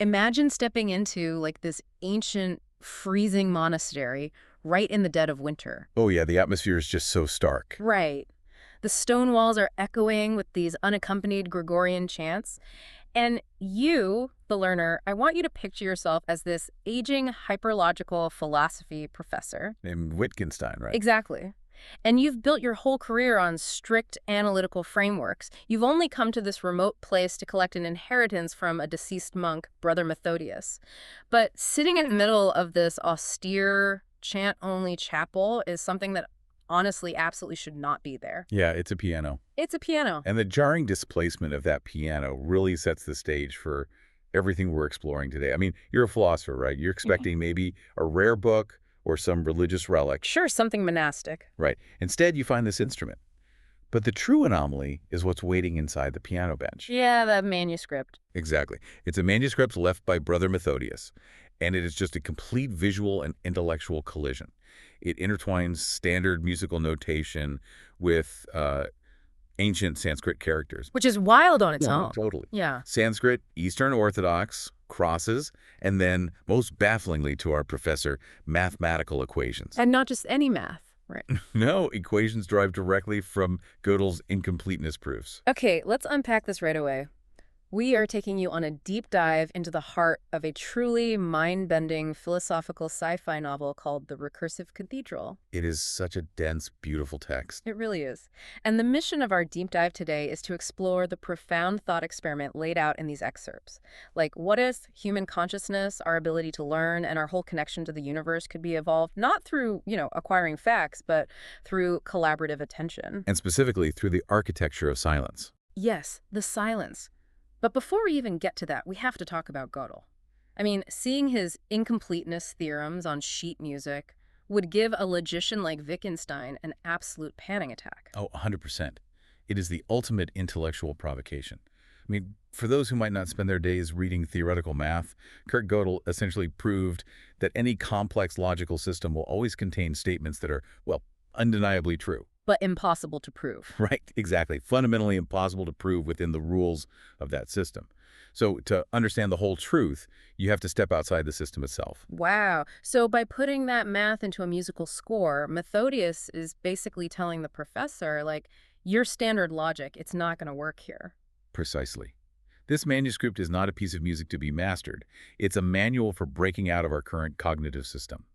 Imagine stepping into like this ancient, freezing monastery right in the dead of winter. Oh yeah, the atmosphere is just so stark. Right. The stone walls are echoing with these unaccompanied Gregorian chants. And you, the learner, I want you to picture yourself as this aging hyperlogical philosophy professor. Named Wittgenstein, right? Exactly. And you've built your whole career on strict analytical frameworks. You've only come to this remote place to collect an inheritance from a deceased monk, Brother Methodius. But sitting in the middle of this austere, chant-only chapel is something that honestly absolutely should not be there. Yeah, it's a piano. It's a piano. And the jarring displacement of that piano really sets the stage for everything we're exploring today. I mean, you're a philosopher, right? You're expecting maybe a rare book or some religious relic. Sure, something monastic. Right. Instead, you find this instrument. But the true anomaly is what's waiting inside the piano bench. Yeah, the manuscript. Exactly. It's a manuscript left by Brother Methodius, and it is just a complete visual and intellectual collision. It intertwines standard musical notation with ancient Sanskrit characters. Which is wild on its own. Totally. Yeah. Sanskrit, Eastern Orthodox, crosses, and then, most bafflingly to our professor, mathematical equations. And not just any math, right? No, equations derived directly from Gödel's incompleteness proofs. Okay, let's unpack this right away. We are taking you on a deep dive into the heart of a truly mind-bending philosophical sci-fi novel called The Recursive Cathedral. It is such a dense, beautiful text. It really is. And the mission of our deep dive today is to explore the profound thought experiment laid out in these excerpts. Like, what if human consciousness, our ability to learn, and our whole connection to the universe could be evolved not through, acquiring facts, but through collaborative attention? And specifically through the architecture of silence. Yes, the silence. But before we even get to that, we have to talk about Gödel. I mean, seeing his incompleteness theorems on sheet music would give a logician like Wittgenstein an absolute panic attack. Oh, 100%. It is the ultimate intellectual provocation. I mean, for those who might not spend their days reading theoretical math, Kurt Gödel essentially proved that any complex logical system will always contain statements that are, well, undeniably true. But impossible to prove. Right, exactly. Fundamentally impossible to prove within the rules of that system. So to understand the whole truth, you have to step outside the system itself. Wow. So by putting that math into a musical score, Methodius is basically telling the professor, like, your standard logic, it's not going to work here. Precisely. This manuscript is not a piece of music to be mastered. It's a manual for breaking out of our current cognitive system.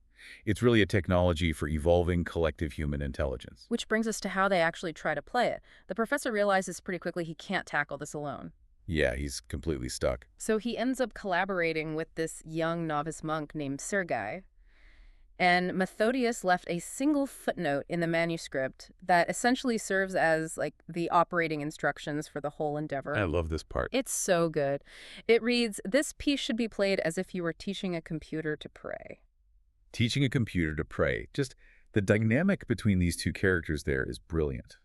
It's really a technology for evolving collective human intelligence. Which brings us to how they actually try to play it. The professor realizes pretty quickly he can't tackle this alone. Yeah, he's completely stuck. So he ends up collaborating with this young novice monk named Sergei. And Methodius left a single footnote in the manuscript that essentially serves as like the operating instructions for the whole endeavor. I love this part. It's so good. It reads, "This piece should be played as if you were teaching a computer to pray." Teaching a computer to pray. Just the dynamic between these two characters there is brilliant.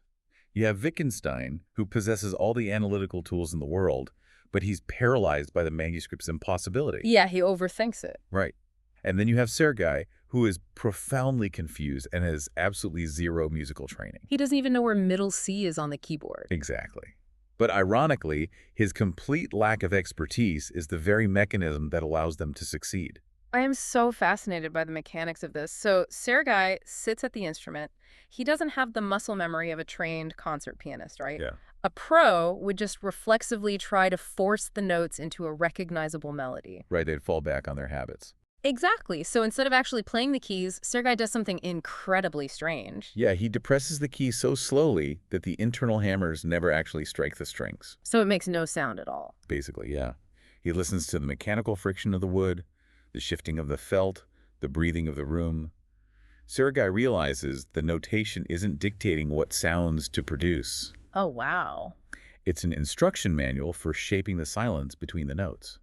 You have Wittgenstein, who possesses all the analytical tools in the world, but he's paralyzed by the manuscript's impossibility. Yeah, he overthinks it. Right. And then you have Sergei, who is profoundly confused and has absolutely zero musical training. He doesn't even know where middle C is on the keyboard. Exactly. But ironically, his complete lack of expertise is the very mechanism that allows them to succeed. I am so fascinated by the mechanics of this. So Sergei sits at the instrument. He doesn't have the muscle memory of a trained concert pianist, right? Yeah. A pro would just reflexively try to force the notes into a recognizable melody. Right, they'd fall back on their habits. Exactly. So instead of actually playing the keys, Sergei does something incredibly strange. Yeah, he depresses the key so slowly that the internal hammers never actually strike the strings. So it makes no sound at all. Basically, yeah. He listens to the mechanical friction of the wood, the shifting of the felt, the breathing of the room. Sergei realizes the notation isn't dictating what sounds to produce. Oh, wow. It's an instruction manual for shaping the silence between the notes.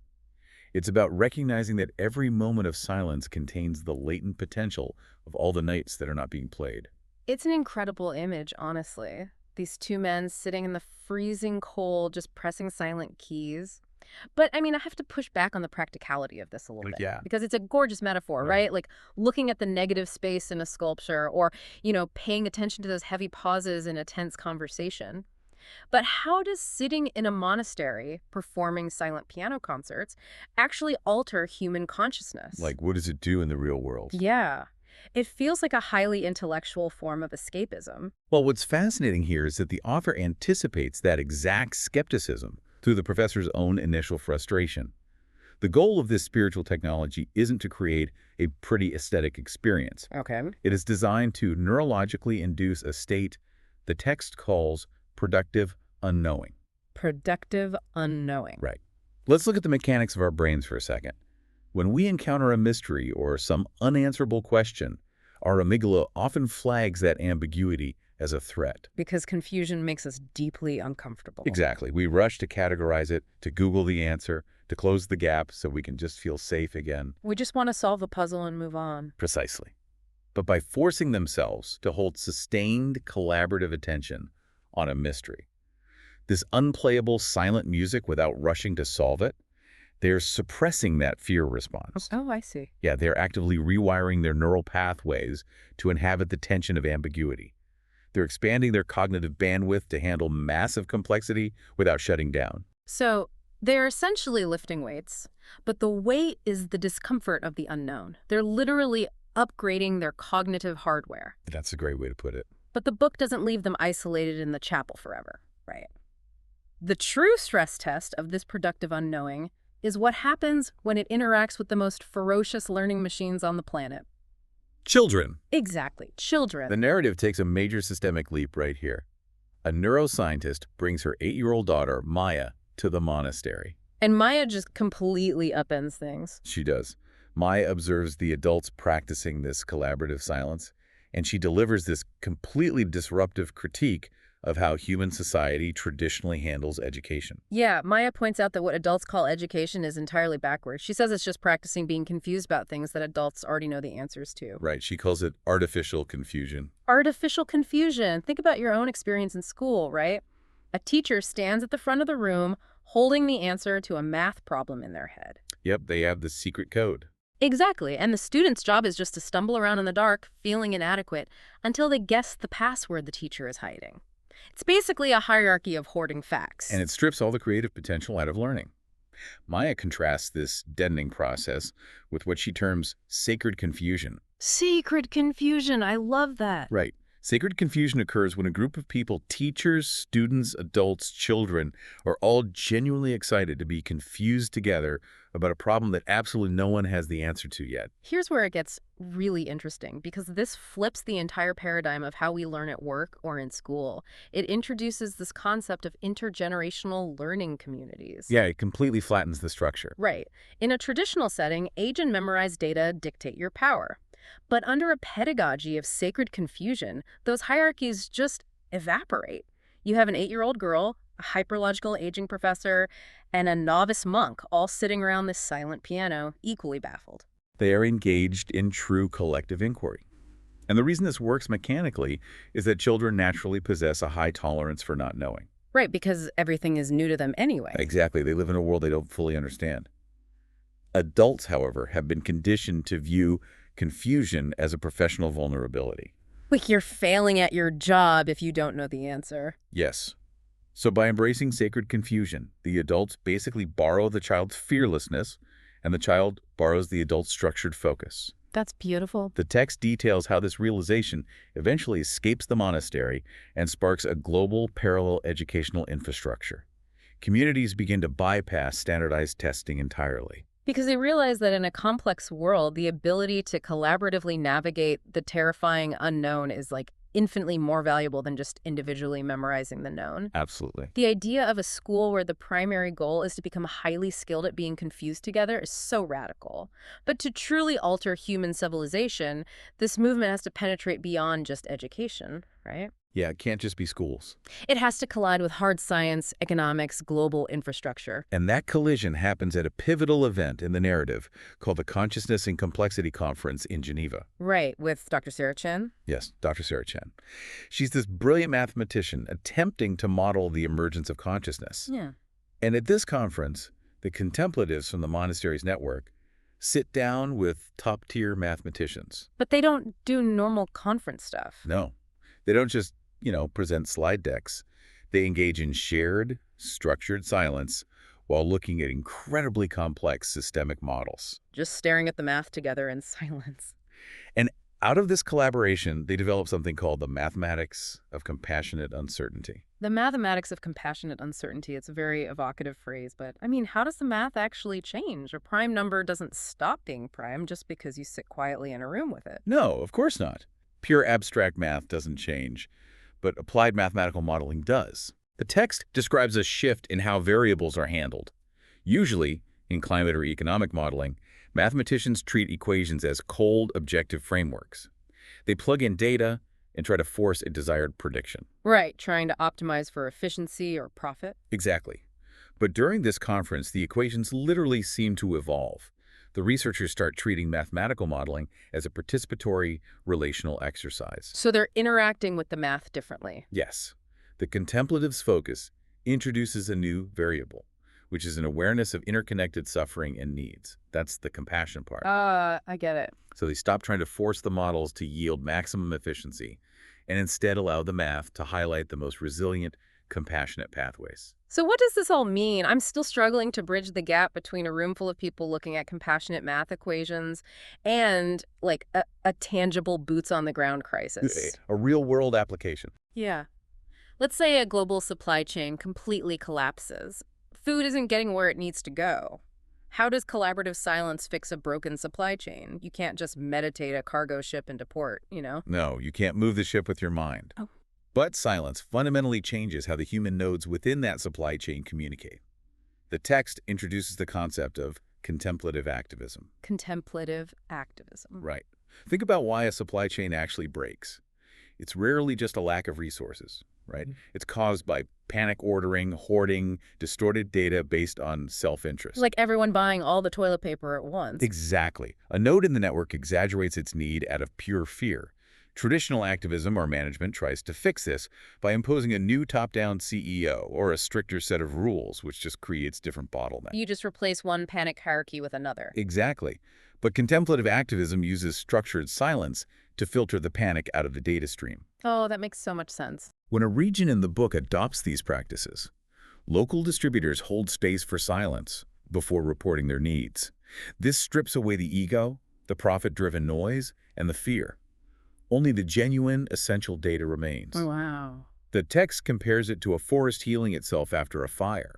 It's about recognizing that every moment of silence contains the latent potential of all the notes that are not being played. It's an incredible image, honestly. These two men sitting in the freezing cold, just pressing silent keys. But, I mean, I have to push back on the practicality of this a little bit. Yeah. Because it's a gorgeous metaphor, right? Like looking at the negative space in a sculpture or, paying attention to those heavy pauses in a tense conversation. But how does sitting in a monastery performing silent piano concerts actually alter human consciousness? Like, what does it do in the real world? Yeah, it feels like a highly intellectual form of escapism. Well, what's fascinating here is that the author anticipates that exact skepticism through the professor's own initial frustration. The goal of this spiritual technology isn't to create a pretty aesthetic experience. Okay. It is designed to neurologically induce a state the text calls productive unknowing. Productive unknowing. Right. Let's look at the mechanics of our brains for a second. When we encounter a mystery or some unanswerable question, our amygdala often flags that ambiguity as a threat. Because confusion makes us deeply uncomfortable. Exactly. We rush to categorize it, to Google the answer, to close the gap so we can just feel safe again. We just want to solve a puzzle and move on. Precisely. But by forcing themselves to hold sustained collaborative attention on a mystery, this unplayable silent music without rushing to solve it, they're suppressing that fear response. Oh, I see. Yeah, they're actively rewiring their neural pathways to inhabit the tension of ambiguity. They're expanding their cognitive bandwidth to handle massive complexity without shutting down. So they're essentially lifting weights, but the weight is the discomfort of the unknown. They're literally upgrading their cognitive hardware. That's a great way to put it. But the book doesn't leave them isolated in the chapel forever, right? The true stress test of this productive unknowing is what happens when it interacts with the most ferocious learning machines on the planet. Children. Exactly, children. The narrative takes a major systemic leap right here. A neuroscientist brings her 8-year-old daughter, Maya, to the monastery. And Maya just completely upends things. She does. Maya observes the adults practicing this collaborative silence, and she delivers this completely disruptive critique of how human society traditionally handles education. Yeah, Maya points out that what adults call education is entirely backwards. She says it's just practicing being confused about things that adults already know the answers to. Right, she calls it artificial confusion. Artificial confusion. Think about your own experience in school, right? A teacher stands at the front of the room holding the answer to a math problem in their head. Yep, they have the secret code. Exactly, and the student's job is just to stumble around in the dark, feeling inadequate, until they guess the password the teacher is hiding. It's basically a hierarchy of hoarding facts. And it strips all the creative potential out of learning. Maya contrasts this deadening process with what she terms sacred confusion. Sacred confusion, I love that. Right. Sacred confusion occurs when a group of people, teachers, students, adults, children, are all genuinely excited to be confused together about a problem that absolutely no one has the answer to yet. Here's where it gets really interesting, because this flips the entire paradigm of how we learn at work or in school. It introduces this concept of intergenerational learning communities. Yeah, it completely flattens the structure. Right. In a traditional setting, age and memorized data dictate your power. But under a pedagogy of sacred confusion, those hierarchies just evaporate. You have an 8-year-old girl, a hyperlogical aging professor, and a novice monk all sitting around this silent piano, equally baffled. They are engaged in true collective inquiry. And the reason this works mechanically is that children naturally possess a high tolerance for not knowing. Right, because everything is new to them anyway. Exactly. They live in a world they don't fully understand. Adults, however, have been conditioned to view confusion as a professional vulnerability. Like you're failing at your job if you don't know the answer. Yes. So by embracing sacred confusion, the adults basically borrow the child's fearlessness, and the child borrows the adult's structured focus. That's beautiful. The text details how this realization eventually escapes the monastery and sparks a global parallel educational infrastructure. Communities begin to bypass standardized testing entirely. Because they realize that in a complex world, the ability to collaboratively navigate the terrifying unknown is like infinitely more valuable than just individually memorizing the known. Absolutely. The idea of a school where the primary goal is to become highly skilled at being confused together is so radical. But to truly alter human civilization, this movement has to penetrate beyond just education, right? Yeah, it can't just be schools. It has to collide with hard science, economics, global infrastructure. And that collision happens at a pivotal event in the narrative called the Consciousness and Complexity Conference in Geneva. Right, with Dr. Sarah Chen? Yes, Dr. Sarah Chen. She's this brilliant mathematician attempting to model the emergence of consciousness. Yeah. And at this conference, the contemplatives from the monastery's network sit down with top-tier mathematicians. But they don't do normal conference stuff. No, they don't just, present slide decks. They engage in shared, structured silence while looking at incredibly complex systemic models. Just staring at the math together in silence. And out of this collaboration, they develop something called the mathematics of compassionate uncertainty. The mathematics of compassionate uncertainty, it's a very evocative phrase, but I mean, how does the math actually change? A prime number doesn't stop being prime just because you sit quietly in a room with it. No, of course not. Pure abstract math doesn't change, but applied mathematical modeling does. The text describes a shift in how variables are handled. Usually, in climate or economic modeling, mathematicians treat equations as cold, objective frameworks. They plug in data and try to force a desired prediction. Right, trying to optimize for efficiency or profit. Exactly. But during this conference, the equations literally seem to evolve. The researchers start treating mathematical modeling as a participatory relational exercise. So they're interacting with the math differently. Yes. The contemplative's focus introduces a new variable, which is an awareness of interconnected suffering and needs. That's the compassion part. I get it. So they stop trying to force the models to yield maximum efficiency and instead allow the math to highlight the most resilient, compassionate pathways. So what does this all mean? I'm still struggling to bridge the gap between a room full of people looking at compassionate math equations and, like, a tangible boots-on-the-ground crisis. A real-world application. Yeah. Let's say a global supply chain completely collapses. Food isn't getting where it needs to go. How does collaborative silence fix a broken supply chain? You can't just meditate a cargo ship into port, you know? No, you can't move the ship with your mind. Oh. But silence fundamentally changes how the human nodes within that supply chain communicate. The text introduces the concept of contemplative activism. Contemplative activism. Right. Think about why a supply chain actually breaks. It's rarely just a lack of resources, right? It's caused by panic ordering, hoarding, distorted data based on self-interest. Like everyone buying all the toilet paper at once. Exactly. A node in the network exaggerates its need out of pure fear. Traditional activism or management tries to fix this by imposing a new top-down CEO or a stricter set of rules, which just creates different bottlenecks. You just replace one panic hierarchy with another. Exactly. But contemplative activism uses structured silence to filter the panic out of the data stream. Oh, that makes so much sense. When a region in the book adopts these practices, local distributors hold space for silence before reporting their needs. This strips away the ego, the profit-driven noise, and the fear. Only the genuine, essential data remains. Oh, wow. The text compares it to a forest healing itself after a fire.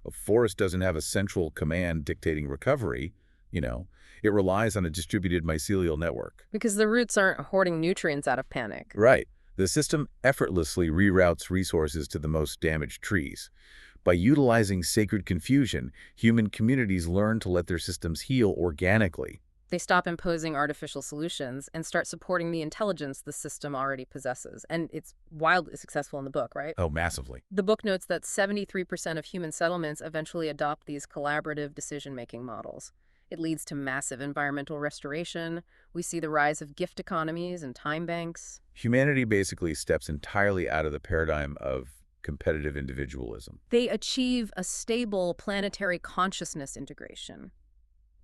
A forest doesn't have a central command dictating recovery, you know. It relies on a distributed mycelial network. Because the roots aren't hoarding nutrients out of panic. Right. The system effortlessly reroutes resources to the most damaged trees. By utilizing sacred confusion, human communities learn to let their systems heal organically. They stop imposing artificial solutions and start supporting the intelligence the system already possesses. And it's wildly successful in the book, right? Oh, massively. The book notes that 73% of human settlements eventually adopt these collaborative decision-making models. It leads to massive environmental restoration. We see the rise of gift economies and time banks. Humanity basically steps entirely out of the paradigm of competitive individualism. They achieve a stable planetary consciousness integration.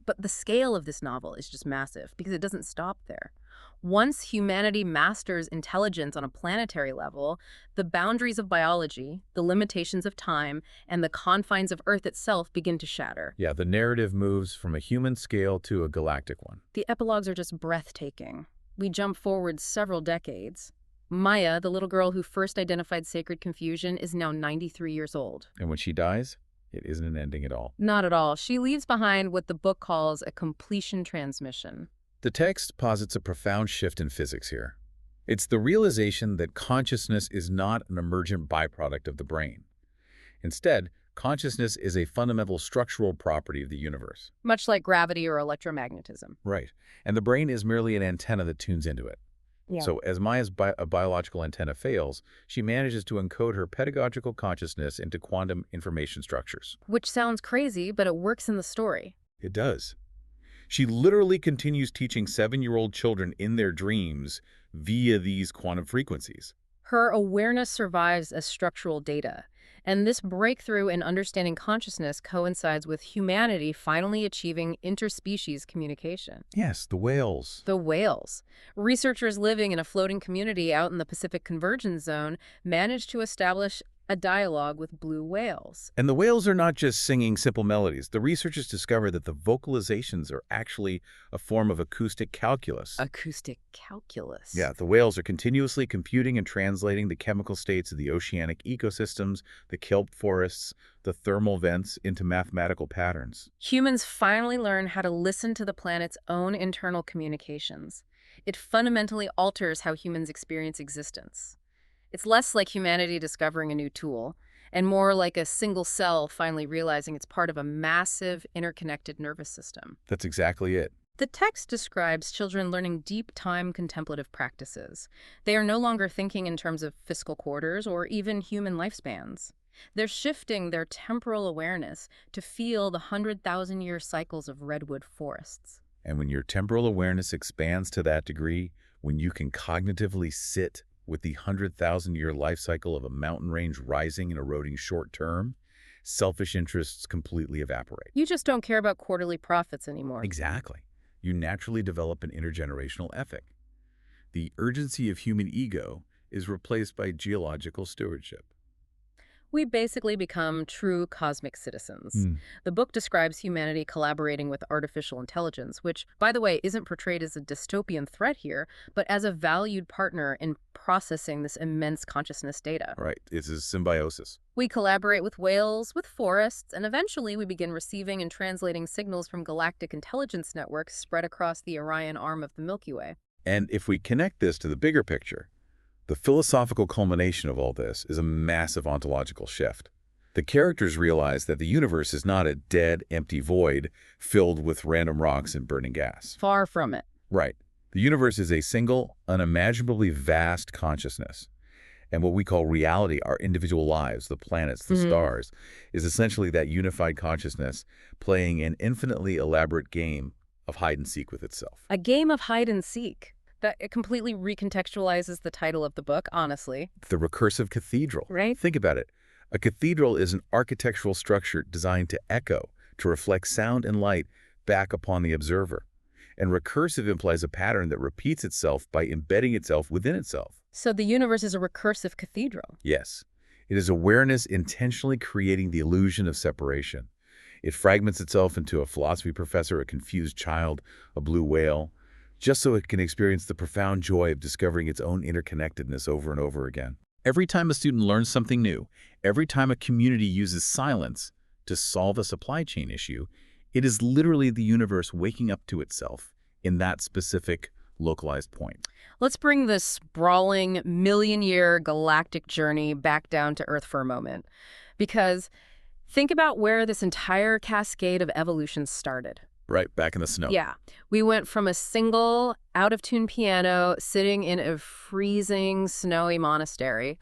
But the scale of this novel is just massive because it doesn't stop there. Once humanity masters intelligence on a planetary level, the boundaries of biology, the limitations of time, and the confines of Earth itself begin to shatter. Yeah, the narrative moves from a human scale to a galactic one. The epilogues are just breathtaking. We jump forward several decades. Maya, the little girl who first identified sacred confusion, is now 93 years old. And when she dies, it isn't an ending at all. Not at all. She leaves behind what the book calls a completion transmission. The text posits a profound shift in physics here. It's the realization that consciousness is not an emergent byproduct of the brain. Instead, consciousness is a fundamental structural property of the universe. Much like gravity or electromagnetism. Right. And the brain is merely an antenna that tunes into it. Yeah. So as Maya's biological antenna fails, she manages to encode her pedagogical consciousness into quantum information structures. Which sounds crazy, but it works in the story. It does. She literally continues teaching 7-year-old children in their dreams via these quantum frequencies. Her awareness survives as structural data. And this breakthrough in understanding consciousness coincides with humanity finally achieving interspecies communication. Yes, the whales. The whales. Researchers living in a floating community out in the Pacific Convergence Zone managed to establish A dialogue with blue whales. And the whales are not just singing simple melodies. The researchers discover that the vocalizations are actually a form of acoustic calculus. Acoustic calculus. Yeah, the whales are continuously computing and translating the chemical states of the oceanic ecosystems, the kelp forests, the thermal vents into mathematical patterns. Humans finally learn how to listen to the planet's own internal communications. It fundamentally alters how humans experience existence. It's less like humanity discovering a new tool, and more like a single cell finally realizing it's part of a massive, interconnected nervous system. That's exactly it. The text describes children learning deep time contemplative practices. They are no longer thinking in terms of fiscal quarters or even human lifespans. They're shifting their temporal awareness to feel the 100,000-year cycles of redwood forests. And when your temporal awareness expands to that degree, when you can cognitively sit with the 100,000-year life cycle of a mountain range rising and eroding short term, selfish interests completely evaporate. You just don't care about quarterly profits anymore. Exactly. You naturally develop an intergenerational ethic. The urgency of human ego is replaced by geological stewardship. We basically become true cosmic citizens. The book describes humanity collaborating with artificial intelligence, which, by the way, isn't portrayed as a dystopian threat here, but as a valued partner in processing this immense consciousness data. Right. It's a symbiosis. We collaborate with whales, with forests, and eventually we begin receiving and translating signals from galactic intelligence networks spread across the Orion arm of the Milky Way. And if we connect this to the bigger picture, the philosophical culmination of all this is a massive ontological shift. The characters realize that the universe is not a dead, empty void filled with random rocks and burning gas. Far from it. Right. The universe is a single, unimaginably vast consciousness. And what we call reality, our individual lives, the planets, the stars, is essentially that unified consciousness playing an infinitely elaborate game of hide and seek with itself. A game of hide and seek. That it completely recontextualizes the title of the book, honestly. The recursive cathedral. Right. Think about it. A cathedral is an architectural structure designed to echo, to reflect sound and light back upon the observer. And recursive implies a pattern that repeats itself by embedding itself within itself. So the universe is a recursive cathedral. Yes. It is awareness intentionally creating the illusion of separation. It fragments itself into a philosophy professor, a confused child, a blue whale, just so it can experience the profound joy of discovering its own interconnectedness over and over again. Every time a student learns something new, every time a community uses silence to solve a supply chain issue, it is literally the universe waking up to itself in that specific localized point. Let's bring this sprawling, million-year galactic journey back down to Earth for a moment. Because think about where this entire cascade of evolution started. Right, back in the snow. Yeah. We went from a single, out-of-tune piano sitting in a freezing, snowy monastery,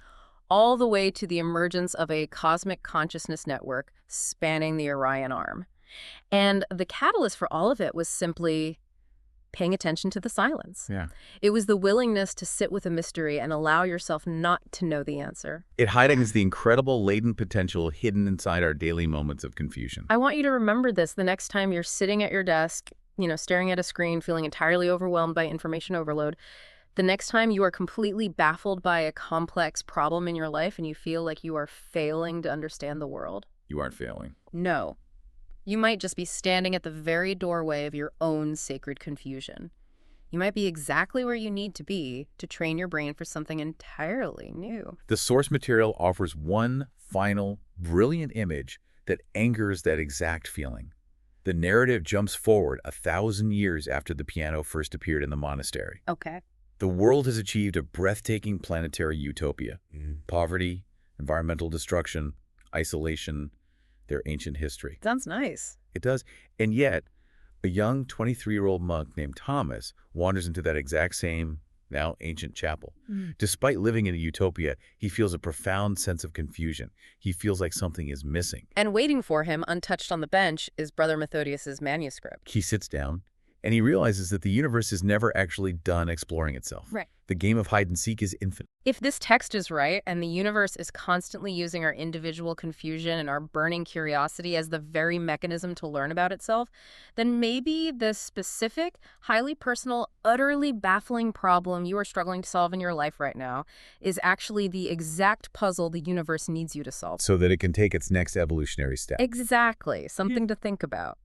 all the way to the emergence of a cosmic consciousness network spanning the Orion arm. And the catalyst for all of it was simply paying attention to the silence. Yeah. It was the willingness to sit with a mystery and allow yourself not to know the answer. It heightens the incredible latent potential hidden inside our daily moments of confusion. I want you to remember this the next time you're sitting at your desk, staring at a screen, feeling entirely overwhelmed by information overload. The next time you are completely baffled by a complex problem in your life and you feel like you are failing to understand the world. You aren't failing. No. You might just be standing at the very doorway of your own sacred confusion. You might be exactly where you need to be to train your brain for something entirely new. The source material offers one final, brilliant image that angers that exact feeling. The narrative jumps forward 1,000 years after the piano first appeared in the monastery. Okay. The world has achieved a breathtaking planetary utopia. Poverty, environmental destruction, isolation, their ancient history. Sounds nice. It does. And yet, a young 23-year-old monk named Thomas wanders into that exact same, now ancient chapel. Despite living in a utopia, he feels a profound sense of confusion. He feels like something is missing. And waiting for him, untouched on the bench, is Brother Methodius's manuscript. He sits down. And he realizes that the universe is never actually done exploring itself. Right. The game of hide and seek is infinite. If this text is right, and the universe is constantly using our individual confusion and our burning curiosity as the very mechanism to learn about itself, then maybe the specific, highly personal, utterly baffling problem you are struggling to solve in your life right now is actually the exact puzzle the universe needs you to solve. So that it can take its next evolutionary step. Exactly. Something to think about.